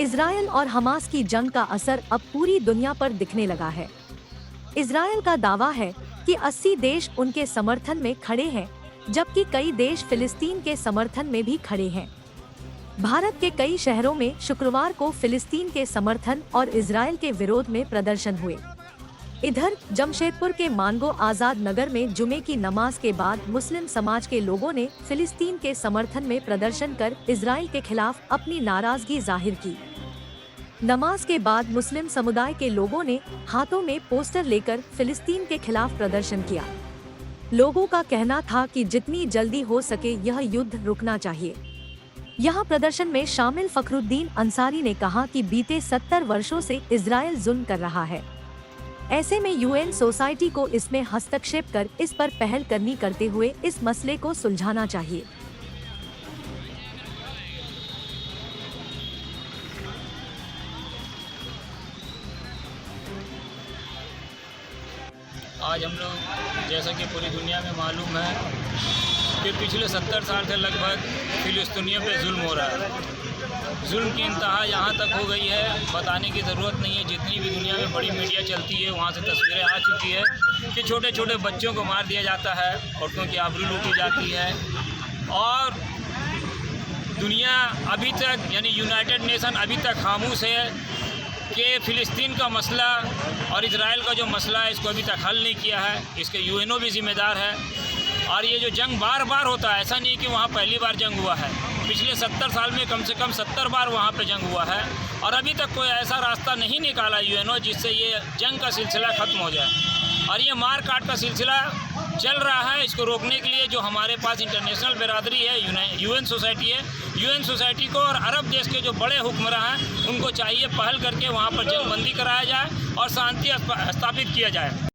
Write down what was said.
Israel और Hamas की जंग का असर अब पूरी दुनिया पर दिखने लगा है। इजरायल का दावा है कि 80 देश उनके समर्थन में खड़े हैं, जबकि कई देश फिलिस्तीन के समर्थन में भी खड़े हैं। भारत के कई शहरों में शुक्रवार को फिलिस्तीन के समर्थन और इजरायल के विरोध में प्रदर्शन हुए। इधर जमशेदपुर के मानगो आजाद नगर में जुमे की नमाज के बाद मुस्लिम समाज के लोगों ने फिलिस्तीन के समर्थन में प्रदर्शन कर इजरायल के खिलाफ अपनी नाराजगी जाहिर की। नमाज के बाद मुस्लिम समुदाय के लोगों ने हाथों में पोस्टर लेकर फिलिस्तीन के खिलाफ प्रदर्शन किया। लोगों का कहना था कि जितनी जल्दी हो सके यह युद्ध रुकना चाहिए। यहाँ प्रदर्शन में शामिल फखरुद्दीन अंसारी ने कहा कि बीते 70 वर्षों से इजरायल जुल्म कर रहा है। ऐसे में यूएन सोसाइटी को इसमें हस्तक्षेप कर इस पर पहल करनी करते हुए इस मसले को सुलझाना चाहिए। आज हम लोग जैसा कि पूरी दुनिया में मालूम है कि पिछले 70 साल से लगभग फिलिस्तीनियों पे जुल्म हो रहा है। जुल्म की इंतहा यहाँ तक हो गई है, बताने की ज़रूरत नहीं है। जितनी भी दुनिया में बड़ी मीडिया चलती है वहाँ से तस्वीरें आ चुकी है कि छोटे छोटे बच्चों को मार दिया जाता है, औरतों की आबरू लूटी जाती है। और दुनिया अभी तक यानी यूनाइटेड नेशन अभी तक खामोश है कि फ़िलिस्तीन का मसला और इजराइल का जो मसला है इसको अभी तक हल नहीं किया है। इसके यूएनओ भी जिम्मेदार है। और ये जो जंग बार बार होता है, ऐसा नहीं कि वहाँ पहली बार जंग हुआ है। पिछले 70 साल में कम से कम 70 बार वहाँ पे जंग हुआ है और अभी तक कोई ऐसा रास्ता नहीं निकाला यूएनओ जिससे ये जंग का सिलसिला ख़त्म हो जाए। और ये मार काट का सिलसिला चल रहा है। इसको रोकने के लिए जो हमारे पास इंटरनेशनल बिरादरी है, यूएन सोसाइटी है, यूएन सोसाइटी को और अरब देश के जो बड़े हुक्मरां हैं उनको चाहिए पहल करके वहाँ पर जंगबंदी कराया जाए और शांति स्थापित किया जाए।